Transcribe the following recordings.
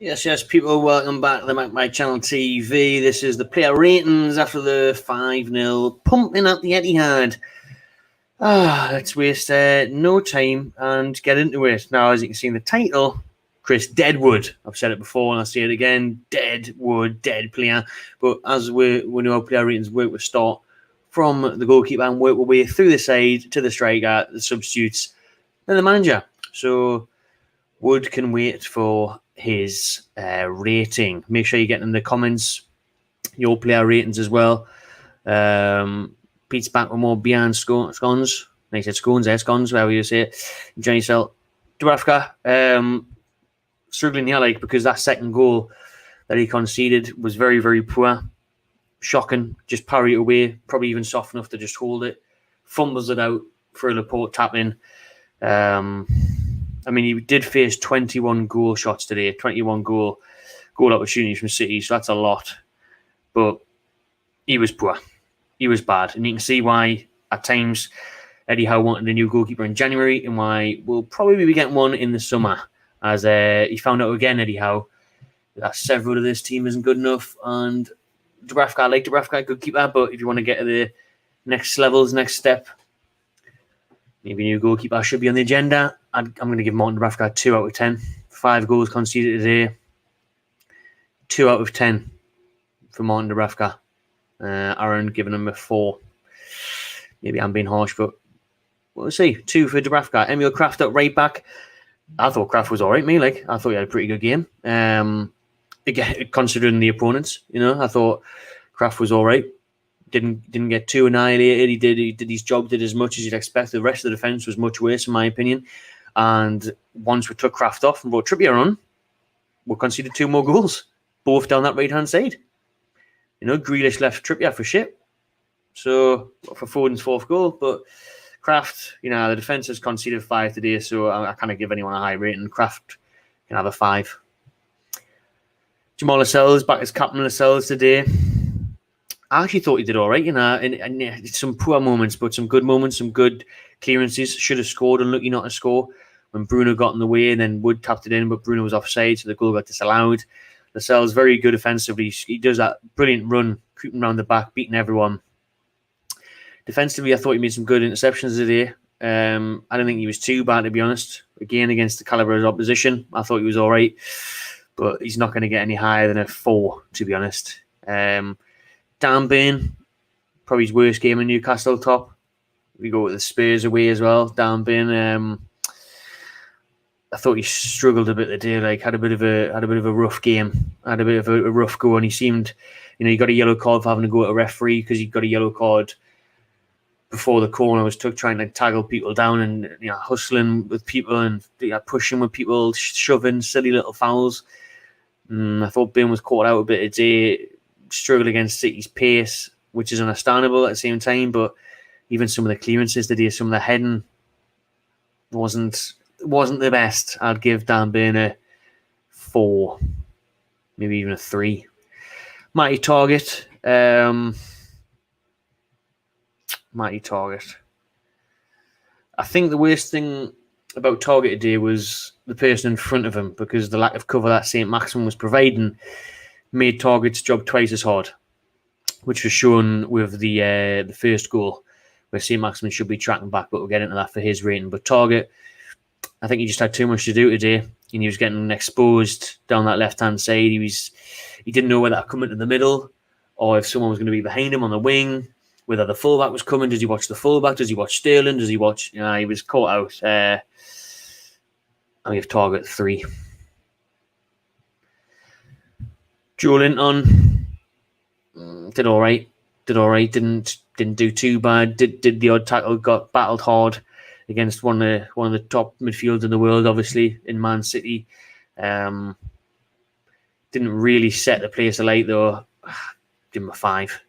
Yes, people, welcome back to my channel TV. This is the player ratings after the 5-0 pumping at the Etihad. Let's waste no time and get into it. Now, as you can see in the title, Chris Deadwood. I've said it before and I'll say it again. Deadwood, dead player. But as we know how player ratings work, we start from the goalkeeper and work our way through the side to the striker, the substitutes, and the manager. So Wood can wait for his rating. Make sure you get in the comments your player ratings as well. Pete's back with more beyond scones. I said scones, scones, whatever you say it. Enjoy yourself. Dubravka, struggling here, because that second goal that he conceded was very, very poor. Shocking. Just parry it away. Probably even soft enough to just hold it. Fumbles it out for a Laporte tap in. He did face 21 goal shots today, 21 goal opportunities from City, so that's a lot. But he was poor. He was bad. And you can see why, at times, Eddie Howe wanted a new goalkeeper in January and why we'll probably be getting one in the summer. As he found out again, Eddie Howe, that several of this team isn't good enough. And Dubravka, I like Dubravka, good keeper, but if you want to get to the next levels, next step, maybe a new goalkeeper should be on the agenda. I'm going to give Martin Dubravka 2 out of 10. 5 goals conceded today. 2 out of 10 for Martin Dubravka. Aaron giving him a 4. Maybe I'm being harsh, but we'll see. 2 for Dubravka. Emil Kraft at right back. I thought Kraft was all right, me. I thought he had a pretty good game. Again, considering the opponents, I thought Kraft was all right. Didn't get too annihilated. He did his job, did as much as you'd expect. The rest of the defence was much worse, in my opinion. And once we took Kraft off and brought Trippier on, we conceded 2 more goals, both down that right-hand side. Grealish left Trippier for shit. So, for Foden's 4th goal. But Kraft, the defence has conceded 5 today, so I can't give anyone a high rating. Kraft can have a 5. Jamal Lascelles back as captain of Lascelles today. I actually thought he did all right, and some poor moments, but some good moments, some good clearances. Should have scored, unlucky not to score when Bruno got in the way, and then Wood tapped it in, but Bruno was offside, so the goal got disallowed. Lascelles very good offensively. He does that brilliant run, creeping around the back, beating everyone. Defensively, I thought he made some good interceptions today. I don't think he was too bad, to be honest. Again, against the calibre of his opposition, I thought he was all right, but he's not going to get any higher than a 4, to be honest. Dan Burn, probably his worst game in Newcastle top. We go with the Spurs away as well. Dan Burn, I thought he struggled a bit today. Had a bit of a rough game. Had a bit of a rough go, and he seemed, he got a yellow card for having to go at a referee because he got a yellow card before the corner was took, trying to tackle people down and hustling with people and pushing with people, shoving silly little fouls. I thought Burn was caught out a bit today. Struggled against City's pace, which is understandable at the same time, but even some of the clearances today, some of the heading wasn't the best. I'd give Dan Burn a 4, maybe even a 3. Mighty Target. Mighty Target. I think the worst thing about Target today was the person in front of him, because the lack of cover that Saint-Maximin was providing made Target's job twice as hard, which was shown with the first goal, where Saint-Maximin should be tracking back, but we'll get into that for his rating. But Target, I think he just had too much to do today, and he was getting exposed down that left-hand side. He didn't know whether to come into the middle, or if someone was going to be behind him on the wing, whether the fullback was coming. Does he watch the fullback? Does he watch Sterling? Does he watch... he was caught out. I give Target 3. Joe Linton did all right. Didn't do too bad. Did the odd tackle. Got battled hard against one of the top midfielders in the world, obviously in Man City. Didn't really set the place alight though. Give him a 5.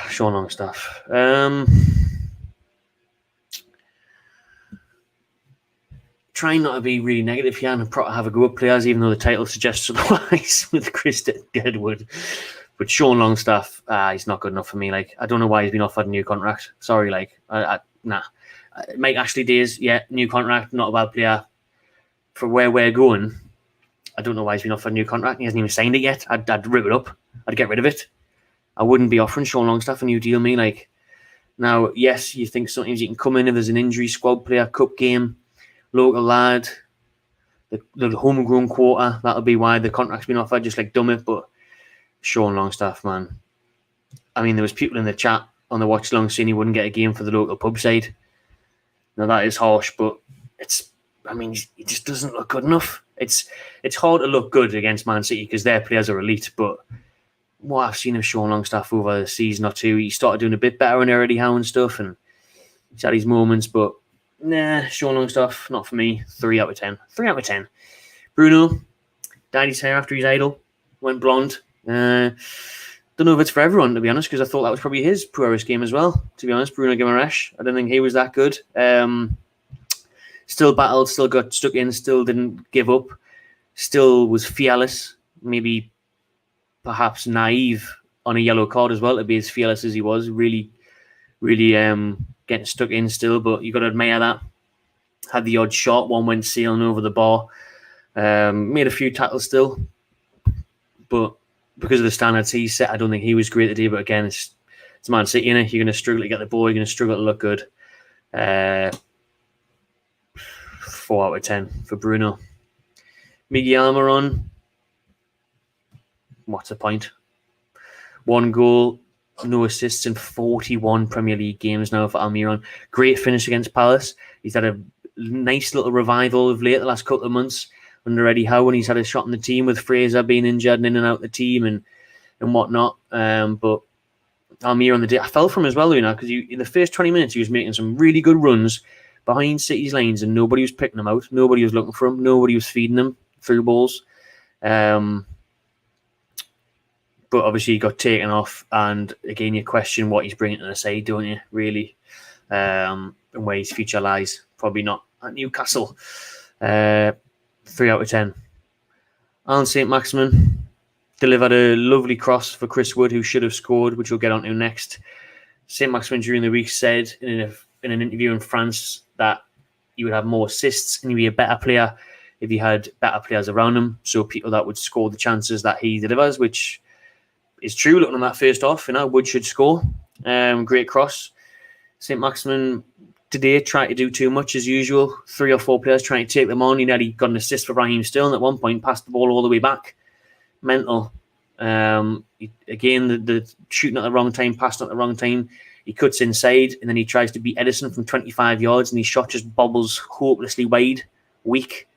Sean Longstaff. Trying not to be really negative here and have a go at players, even though the title suggests otherwise with Chris Deadwood. But Sean Longstaff, he's not good enough for me. I don't know why he's been offered a new contract. Sorry, nah. Mike Ashley Days, yeah, new contract, not a bad player. for where we're going, I don't know why he's been offered a new contract. He hasn't even signed it yet. I'd rip it up. I'd get rid of it. I wouldn't be offering Sean Longstaff a new deal, me. Like, now, yes, you think sometimes you can come in if there's an injury, squad player, cup game, local lad, the homegrown quota. That'll be why the contract's been offered, just like dumb it. But Sean Longstaff, man. I mean, there was people in the chat on the watch long saying he wouldn't get a game for the local pub side. Now, that is harsh, but he just doesn't look good enough. It's hard to look good against Man City because their players are elite, but what I've seen of Sean Longstaff over the season or two, he started doing a bit better in Eddie Howe and stuff, and he's had his moments, but nah, Sean Longstaff, not for me. 3 out of 10. 3 out of 10. Bruno dyed his hair after his idol, went blonde. Don't know if it's for everyone, to be honest, because I thought that was probably his poorest game as well, to be honest. Bruno Guimaraes, I don't think he was that good. Still battled, still got stuck in, still didn't give up, still was fearless, maybe perhaps naive on a yellow card as well to be as fearless as he was. Really, really getting stuck in still, but you got to admire that. Had the odd shot, one went sailing over the bar. Made a few tackles still, but because of the standards he set, I don't think he was great today. But again, it's Man City, innit? You're going to struggle to get the ball, you're going to struggle to look good. 4 out of 10 for Bruno. Miggy Almiron, what's the point? 1 goal, no assists in 41 Premier League games now for Almiron. Great finish against Palace. He's had a nice little revival of late, the last couple of months under Eddie Howe, when he's had a shot in the team with Fraser being injured and in and out the team and whatnot. But Almiron, the day I fell from as well, because in the first 20 minutes he was making some really good runs behind City's lines and nobody was picking him out. Nobody was looking for him. Nobody was feeding him through balls. But obviously he got taken off, and again you question what he's bringing to the side, don't you, really? And where his future lies. Probably not at Newcastle. 3 out of 10. Alan Saint-Maximin delivered a lovely cross for Chris Wood, who should have scored, which we'll get on to next. Saint-Maximin during the week said in an interview in France that he would have more assists and he'd be a better player if he had better players around him, so people that would score the chances that he delivers, which is true. Looking at that first half, Wood should score. Great cross. Saint-Maximin today tried to do too much as usual. 3 or 4 players trying to take them on. He nearly got an assist for Raheem Sterling at one point, passed the ball all the way back. Mental. Again, the shooting at the wrong time, passing at the wrong time. He cuts inside and then he tries to beat Edison from 25 yards and his shot just bobbles hopelessly wide. Weak.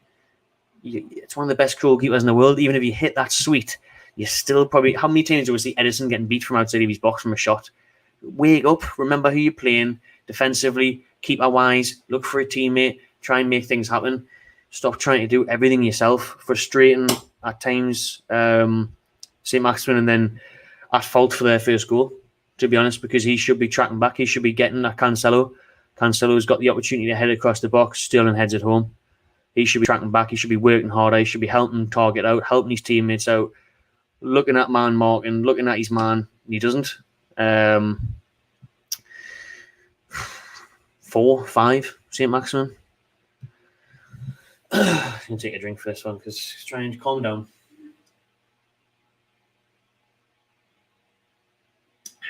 It's one of the best goalkeepers in the world. Even if you hit that sweet, you still probably... How many times do we see Edison getting beat from outside of his box from a shot? Wake up. Remember who you're playing. Defensively, keep our wise. Look for a teammate. Try and make things happen. Stop trying to do everything yourself. Frustrating at times. Saint-Maximin, and then at fault for their first goal, to be honest, because he should be tracking back. He should be getting at Cancelo. Cancelo's got the opportunity to head across the box. Sterling heads at home. He should be tracking back. He should be working harder. He should be helping target out, helping his teammates out, looking at man marking, looking at his man. And he doesn't. 4, 5, Saint-Maximin. I'm going to take a drink for this one because it's trying to calm down.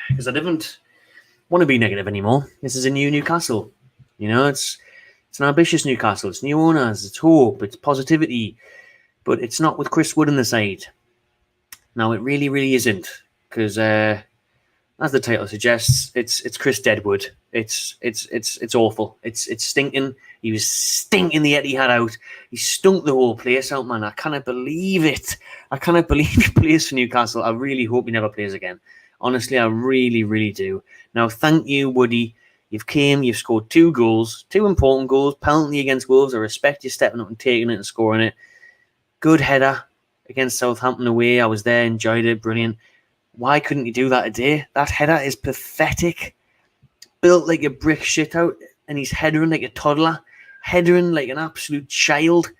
Because I didn't want to be negative anymore. This is a new Newcastle. It's an ambitious Newcastle. It's new owners. It's hope. It's positivity. But it's not with Chris Wood on the side. Now, it really, really isn't. Because, as the title suggests, it's Chris Deadwood. It's awful. It's stinking. He was stinking the Etihad out. He stunk the whole place out, man. I cannot believe it. I cannot believe he plays for Newcastle. I really hope he never plays again. Honestly, I really, really do. Now, thank you, Woody. You've scored 2 goals, 2 important goals, penalty against Wolves. I respect you stepping up and taking it and scoring it. Good header against Southampton away. I was there, enjoyed it, brilliant. Why couldn't you do that today? That header is pathetic. Built like a brick shit out, and he's headering like a toddler, headering like an absolute child,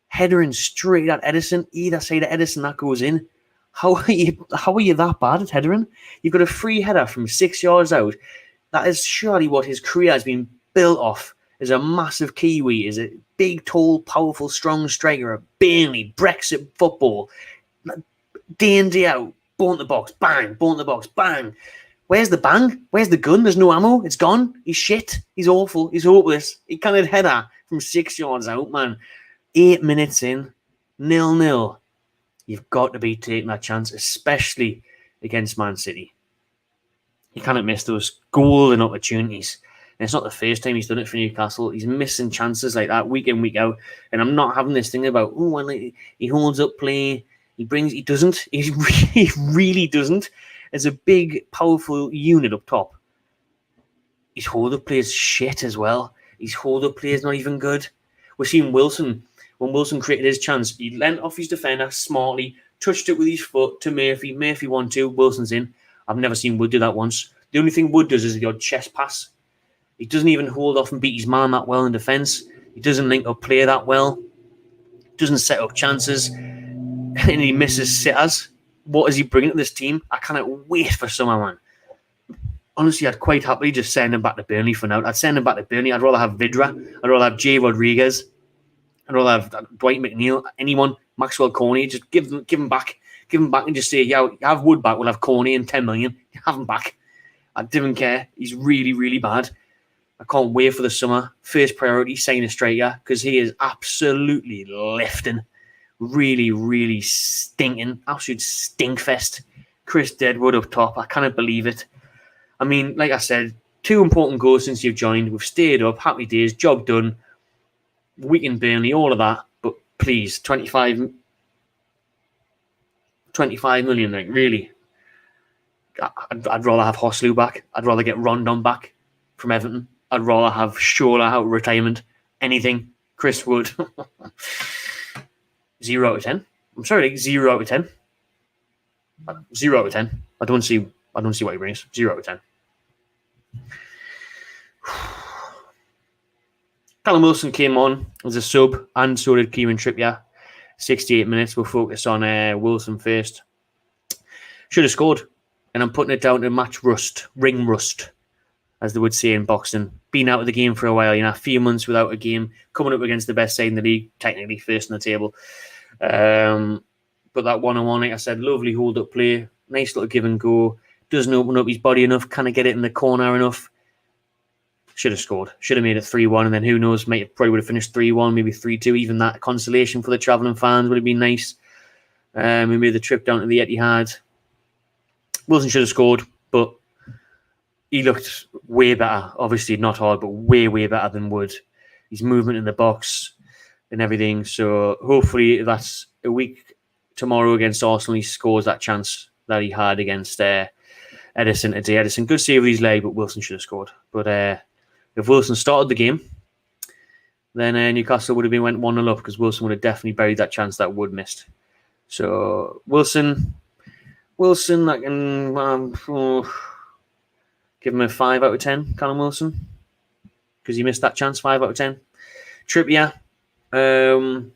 headering straight at Edison. Either side of Edison, that goes in. How are you that bad at headering? You've got a free header from 6 yards out. That is surely what his career has been built off. is a massive Kiwi, is a big, tall, powerful, strong striker of Burnley, Brexit football, day in, day out, ball in the box, bang, ball in the box, bang. Where's the bang? Where's the gun? There's no ammo. It's gone. He's shit. He's awful. He's hopeless. He can't hit header from 6 yards out, man. 8 minutes in, 0-0. You've got to be taking that chance, especially against Man City. You cannot miss those golden opportunities. And it's not the first time he's done it for Newcastle. He's missing chances like that week in, week out. And I'm not having this thing about, he holds up play. He doesn't. He really doesn't. There's a big, powerful unit up top. His hold-up play is shit as well. His hold-up play is not even good. We're seeing Wilson. When Wilson created his chance, he leant off his defender smartly, touched it with his foot to Murphy. Murphy 1-2, Wilson's in. I've never seen Wood do that once. The only thing Wood does is the odd chest pass. He doesn't even hold off and beat his man that well in defence. He doesn't link up play that well. Doesn't set up chances. And he misses sitters. What is he bringing to this team? I cannot wait for summer, man. Honestly, I'd quite happily just send him back to Burnley for now. I'd send him back to Burnley. I'd rather have Vidra. I'd rather have Jay Rodriguez. I'd rather have Dwight McNeil. Anyone. Maxwell Corney. Just give him back. Give him back and just say, yeah, have Wood back. We'll have Corney and 10 million. Have him back. I didn't care. He's really, really bad. I can't wait for the summer. First priority, sign a striker, because he is absolutely lifting. Really, really stinking. Absolute stinkfest. Chris Deadwood up top. I cannot believe it. I mean, like I said, 2 important goals since you've joined. We've stayed up. Happy days. Job done. Week in Burnley. All of that. But please, 25 million, like, really. I'd rather have Hoslu back. I'd rather get Rondon back from Everton. I'd rather have Shola out of retirement. Anything. Chris Wood. 0 out of 10. I'm sorry, 0 out of 10. 0 out of 10. I don't see what he brings. 0 out of 10. Callum Wilson came on as a sub, and so did Kieran Trippier. 68 minutes. We'll focus on Wilson first. Should have scored. And I'm putting it down to match rust, ring rust, as they would say in boxing. Been out of the game for a while, a few months without a game, coming up against the best side in the league, technically first on the table. But that one-on-one, like I said, lovely hold-up play, nice little give and go. Doesn't open up his body enough, kind of get it in the corner enough. Should have scored. Should have made it 3-1, and then who knows, probably would have finished 3-1, maybe 3-2. Even that consolation for the travelling fans would have been nice. We made the trip down to the Etihad. Wilson should have scored, but he looked way better. Obviously not hard, but way, way better than Wood. His movement in the box and everything. So hopefully that's a week tomorrow against Arsenal. He scores that chance that he had against Edison today. Edison, good save with his leg, but Wilson should have scored. But if Wilson started the game, then Newcastle would have been went 1-0 up, because Wilson would have definitely buried that chance that Wood missed. So Wilson, I can give him a 5 out of 10, Callum Wilson, because he missed that chance. 5 out of 10. Trippier, the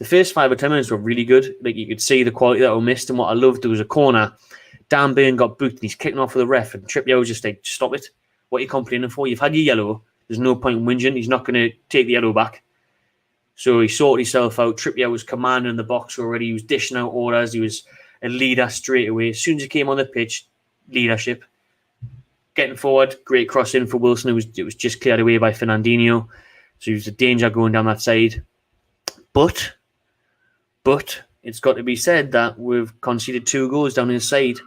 first 5 or 10 minutes were really good. Like, you could see the quality that we missed, and what I loved, there was a corner. Dan Burn got booked, and he's kicking off with the ref, and Trippier was just like, stop it. What are you complaining for? You've had your yellow. There's no point in whinging. He's not going to take the yellow back. So he sorted himself out. Trippier was commanding the box already. He was dishing out orders. He was a leader straight away. As soon as he came on the pitch, leadership. Getting forward, great cross in for Wilson. It was just cleared away by Fernandinho. So he was a danger going down that side. But it's got to be said that we've conceded 2 goals down his side.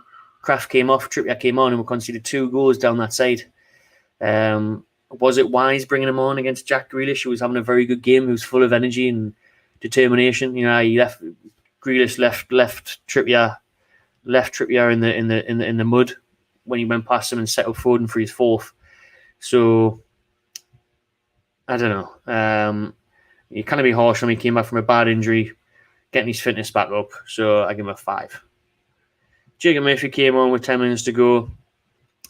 Kraft came off, Trippier came on, and we conceded 2 goals down that side. Was it wise bringing him on against Jack Grealish, who was having a very good game? He was full of energy and determination. He left Grealish left Trippier in the mud when he went past him and set up Foden for his 4th. So I don't know. You kind of be harsh on him. He came back from a bad injury, getting his fitness back up. So I give him a 5. Jacob Murphy came on with 10 minutes to go.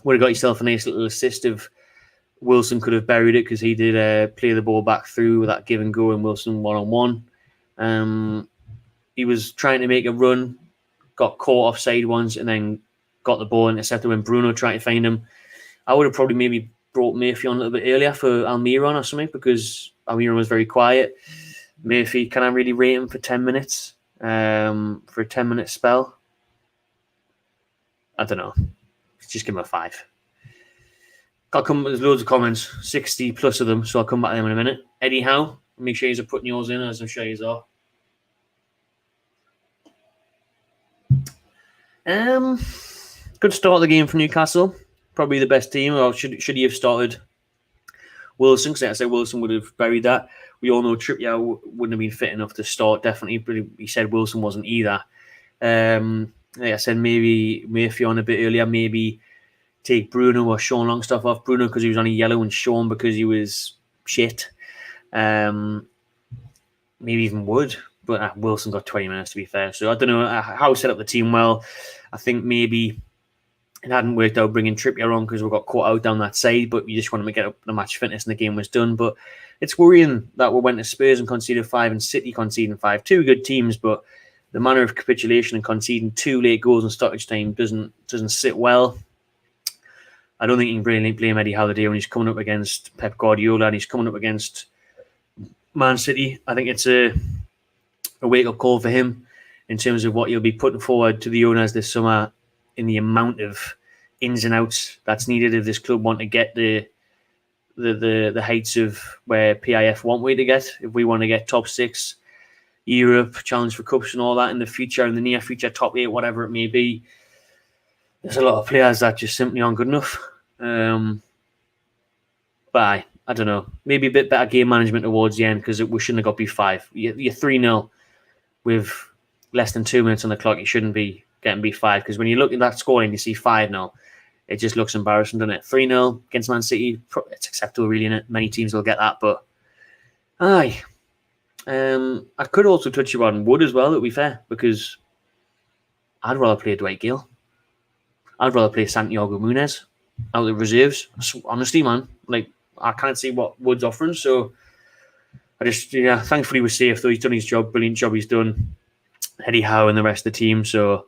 Would have got himself a nice little assist if Wilson could have buried it, because he did play the ball back through with that give and go, and Wilson one-on-one. He was trying to make a run, got caught offside once, and then got the ball intercepted when Bruno tried to find him. I would have probably maybe brought Murphy on a little bit earlier for Almiron or something, because Almiron was very quiet. Murphy, can I really rate him for 10 minutes? For a 10-minute spell? I don't know. Just give him a 5. There's loads of comments, 60 plus of them, so I'll come back to them in a minute. Eddie Howe, make sure you're putting yours in, as I'm sure you are. Good start of the game for Newcastle. Probably the best team. Or should he have started Wilson? Because I said Wilson would have buried that. We all know Trippier wouldn't have been fit enough to start, definitely. But he said Wilson wasn't either. Like I said, maybe Murphy on a bit earlier. Maybe take Bruno or Sean Longstaff off. Bruno because he was on a yellow, and Sean because he was shit. Maybe even Wood. But Wilson got 20 minutes, to be fair. So I don't know how set up the team well. I think maybe it hadn't worked out bringing Trippier on because we got caught out down that side, but we just wanted to get up the match fitness and the game was done. But it's worrying that we went to Spurs and conceded 5 and City conceding 5. 2 good teams, but the manner of capitulation and conceding 2 late goals in stoppage time doesn't sit well. I don't think you can really blame Eddie Howe today when he's coming up against Pep Guardiola and he's coming up against Man City. I think it's a wake-up call for him in terms of what he'll be putting forward to the owners this summer in the amount of ins and outs that's needed if this club want to get the heights of where PIF want we to get. If we want to get top 6, Europe, challenge for cups and all that in the future, in the near future, top 8, whatever it may be, there's a lot of players that just simply aren't good enough. But I don't know. Maybe a bit better game management towards the end because we shouldn't have got beat 5. You're 3-0 with less than 2 minutes on the clock. You shouldn't be getting beat 5 because when you look at that score and you see 5-0, it just looks embarrassing, doesn't it? 3-0 against Man City, it's acceptable, really, isn't it? Many teams will get that, but aye. I could also touch you on Wood as well, to be fair, because I'd rather play Dwight Gale. I'd rather play Santiago Munez out of the reserves. Honestly, man, like I can't see what Wood's offering, so I just, thankfully we're safe, though. He's done his job, brilliant job he's done. Eddie Howe and the rest of the team, so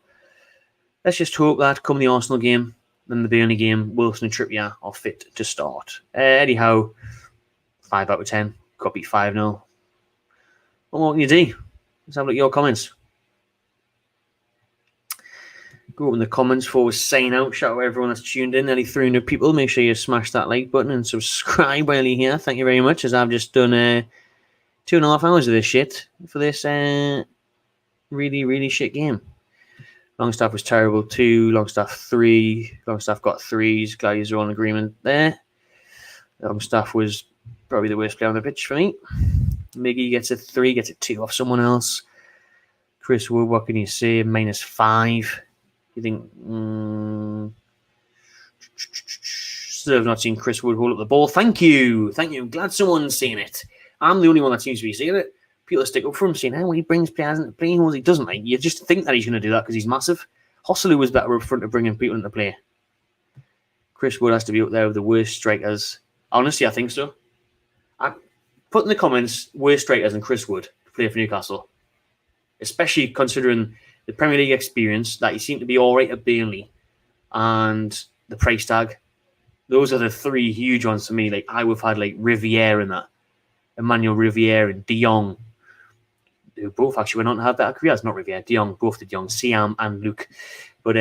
let's just hope that come the Arsenal game and the Burnley game, Wilson and Trippier are fit to start. Eddie Howe, 5 out of 10, got beat 5-0. What can you do? Let's have a look at your comments. Go up in the comments before we sign out. Shout out to everyone that's tuned in. Nearly 300 people. Make sure you smash that like button and subscribe while you're here. Thank you very much, as I've just done 2.5 hours of this shit for this really, really shit game. Longstaff was terrible 2. Longstaff 3. Longstaff got 3s. Glad you're all in agreement there. Longstaff was probably the worst player on the pitch for me. Miggy gets a 3, gets a 2 off someone else. Chris Wood, what can you say? -5. You think? Still have not seen Chris Wood hold up the ball. Thank you. I'm glad someone's seen it. I'm the only one that seems to be seeing it. People stick up for him, saying, when he brings players into play, he doesn't. Like, you just think that he's going to do that because he's massive. Hosselu was better up front of bringing people into play. Chris Wood has to be up there with the worst strikers. Honestly, I think so. Put in the comments worst strikers than Chris Wood to play for Newcastle, especially considering the Premier League experience that he seemed to be all right at Burnley and the price tag. Those are the 3 huge ones for me. Like I would have had like Riviere in that, Emmanuel Riviere and De Jong, who both actually went on to have better careers. Not Riviere, De Jong, both did Young, Siam and Luke. But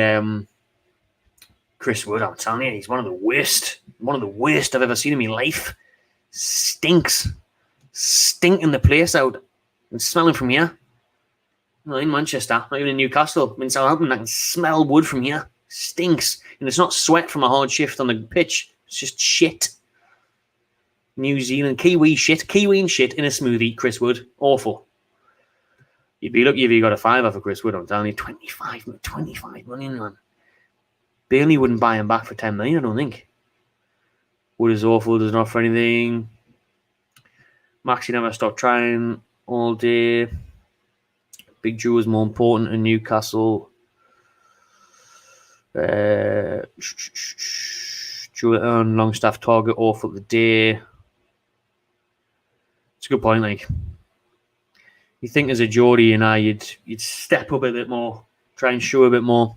Chris Wood, I'm telling you, he's one of the worst I've ever seen in my life. Stinking the place out. And smelling from here. Not in Manchester, not even in Newcastle. I'm in Southampton, I can smell Wood from here. Stinks. And it's not sweat from a hard shift on the pitch. It's just shit. New Zealand, Kiwi and shit in a smoothie, Chris Wood. Awful. You'd be lucky if you got a 5 for Chris Wood, I'm telling you. 25 million, man. Burnley wouldn't buy him back for 10 million, I don't think. Wood is awful, doesn't offer anything. Maxi never stopped trying all day. Big Drew is more important in Newcastle. Julian Longstaff target awful the day. It's a good point, like. You think as a Geordie and you'd step up a bit more, try and show a bit more.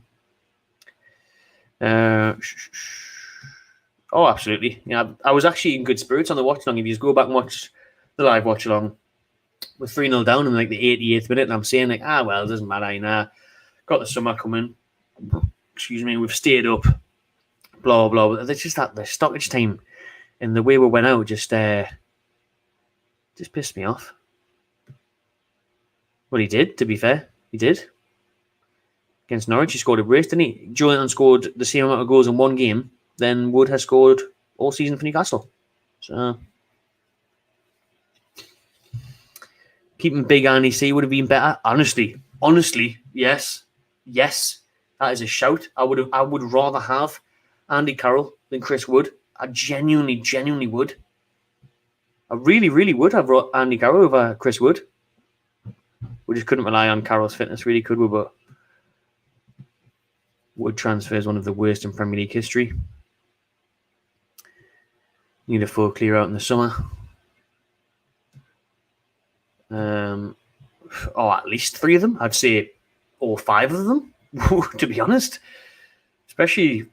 Oh, absolutely. Yeah, I was actually in good spirits on the watch along. If you just go back and watch the live watch along, we're 3-0 down in like the 88th minute, and I'm saying like, well, it doesn't matter. Got the summer coming. Excuse me, we've stayed up. Blah blah. It's just that the stoppage time and the way we went out just pissed me off. Well, he did. To be fair, he did. Against Norwich, he scored a brace, didn't he? Julian scored the same amount of goals in one game than Wood has scored all season for Newcastle. So, keeping Big Andy C would have been better. Honestly, yes. That is a shout. I would rather have Andy Carroll than Chris Wood. I genuinely would. I really would have Andy Carroll over Chris Wood. We just couldn't rely on Carroll's fitness, really, could we? But Wood transfer is one of the worst in Premier League history. Need a full clear out in the summer. At least 3 of them. I'd say all 5 of them, to be honest. Especially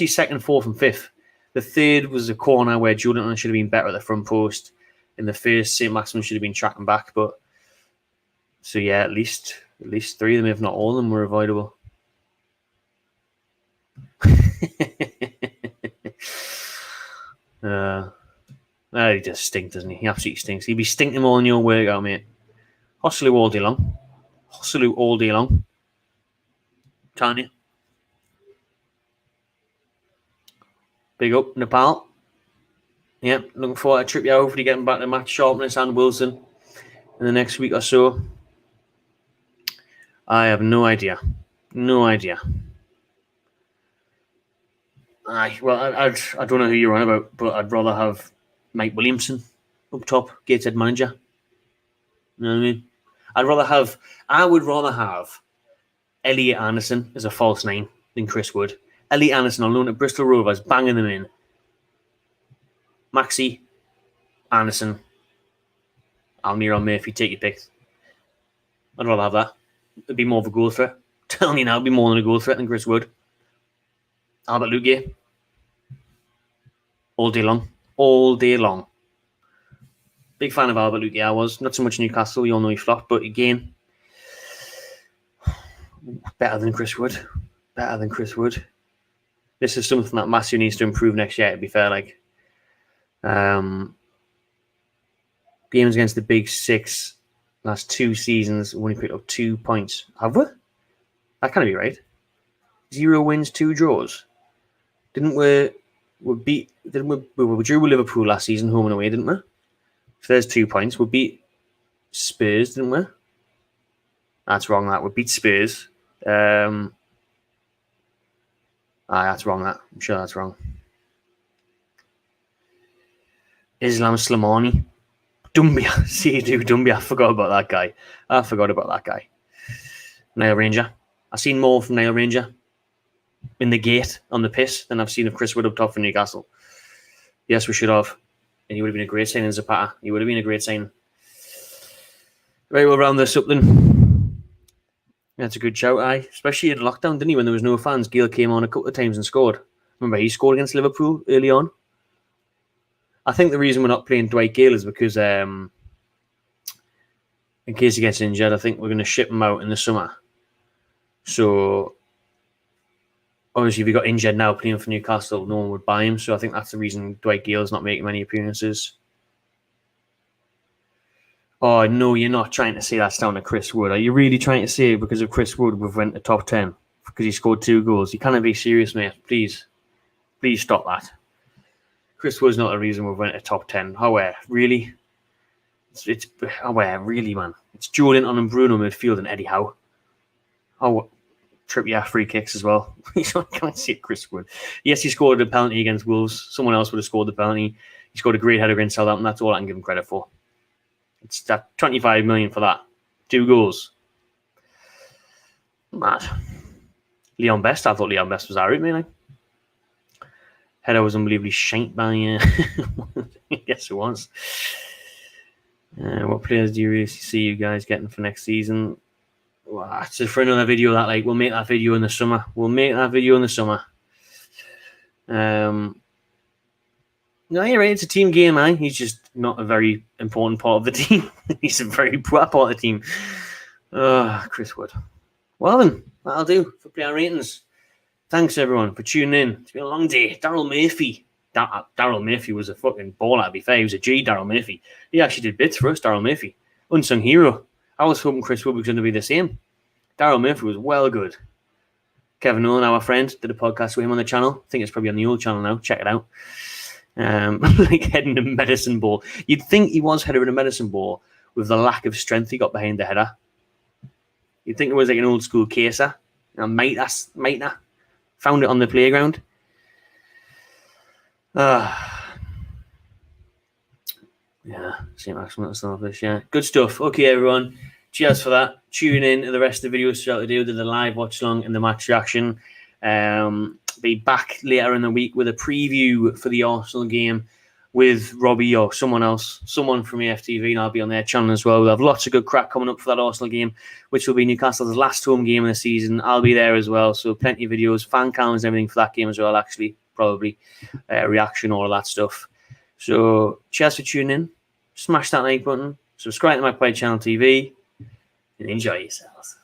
second, fourth, and fifth. The third was a corner where Jordan should have been better at the front post. In the first, Saint-Maximin should have been tracking back. But so yeah, at least 3 of them, if not all of them, were avoidable. He just stinks, doesn't he? He absolutely stinks. He'd be stinking more than your workout, mate. Hosselu all day long. Telling you. Big up, Nepal. Yeah, looking forward to Trippier hopefully getting back to match sharpness and Wilson in the next week or so. I have no idea. I don't know who you're on about, but I'd rather have Mike Williamson up top, Gateshead manager. You know what I mean? I would rather have Elliot Anderson as a false 9 than Chris Wood. Elliot Anderson on loan at Bristol Rovers, banging them in. Maxi, Anderson, Almiron, Murphy, take your pick. I'd rather have that. It'd be more of a goal threat. Telling you now, it'd be more than a goal threat than Chris Wood. Albert Luque. All day long. Big fan of Albert Luque, I was. Not so much Newcastle, you all know he flopped, but again, better than Chris Wood. This is something that Matthew needs to improve next year, to be fair. Games against the Big Six last 2 seasons, we only picked up 2 points. Have we? That can't be right. 0 wins, 2 draws. We drew with Liverpool last season, home and away, didn't we? So there's 2 points. We beat Spurs, didn't we? That's wrong, that. We beat Spurs. That's wrong, that. I'm sure that's wrong. Islam Slimani. Dumbia. Dumbia. I forgot about that guy. Niall Ranger. I've seen more from Niall Ranger in the gate on the piss than I've seen of Chris Wood up top for Newcastle. Yes, we should have. And he would have been a great signing, Zapata. He would have been a great signing. Right, we'll round this up then. That's a good shout, aye. Especially in lockdown, didn't he? When there was no fans, Gale came on a couple of times and scored. Remember, he scored against Liverpool early on. I think the reason we're not playing Dwight Gale is because in case he gets injured, I think we're going to ship him out in the summer. So, obviously, if he got injured now playing for Newcastle, no one would buy him. So I think that's the reason Dwight Gale's not making many appearances. Oh, no, you're not trying to say that's down to Chris Wood. Are you really trying to say because of Chris Wood we've went to top 10? Because he scored 2 goals? You can't be serious, mate. Please stop that. Chris Wood's not the reason we've went to top 10. How really? It's really, man. It's Jordan and Bruno midfield and Eddie Howe. Oh, Trippier free kicks as well. You can't see Chris Wood. Yes, he scored a penalty against Wolves. Someone else would have scored the penalty. He scored a great header against Southampton. That's all I can give him credit for. It's that 25 million for that. 2 goals. Mad. Leon Best. I thought Leon Best was alright, man. Header was unbelievably shanked by yes, it was. What players do you really see you guys getting for next season? Well, it's for another video we'll make that video in the summer. No, you're right. It's a team game, man. He's just not a very important part of the team. He's a very poor part of the team. Chris Wood. Well then, that'll do for player ratings. Thanks everyone for tuning in. It's been a long day. Daryl Murphy. Daryl Murphy was a fucking baller, to be fair. He was a G, Daryl Murphy. He actually did bits for us, Daryl Murphy. Unsung hero. I was hoping Chris Wood was going to be the same. Daryl Murphy was well good. Kevin Nolan, our friend, did a podcast with him on the channel. I think it's probably on the old channel now. Check it out. Like heading a medicine ball. You'd think he was heading a medicine ball with the lack of strength he got behind the header. You'd think it was like an old school caser. Maitner. Found it on the playground. Yeah, Saint-Maximin Starfish, yeah. Good stuff. Okay, everyone. Cheers for that. Tune in to the rest of the videos throughout the day. The live watch along and the match reaction. Be back later in the week with a preview for the Arsenal game with Robbie or someone else, someone from EFTV, and I'll be on their channel as well. We'll have lots of good crack coming up for that Arsenal game, which will be Newcastle's last home game of the season. I'll be there as well, so plenty of videos, fan cams, everything for that game as well, actually, probably. Reaction, all of that stuff. So, cheers for tuning in. Smash that like button. Subscribe to my Play Channel TV. And enjoy yourselves.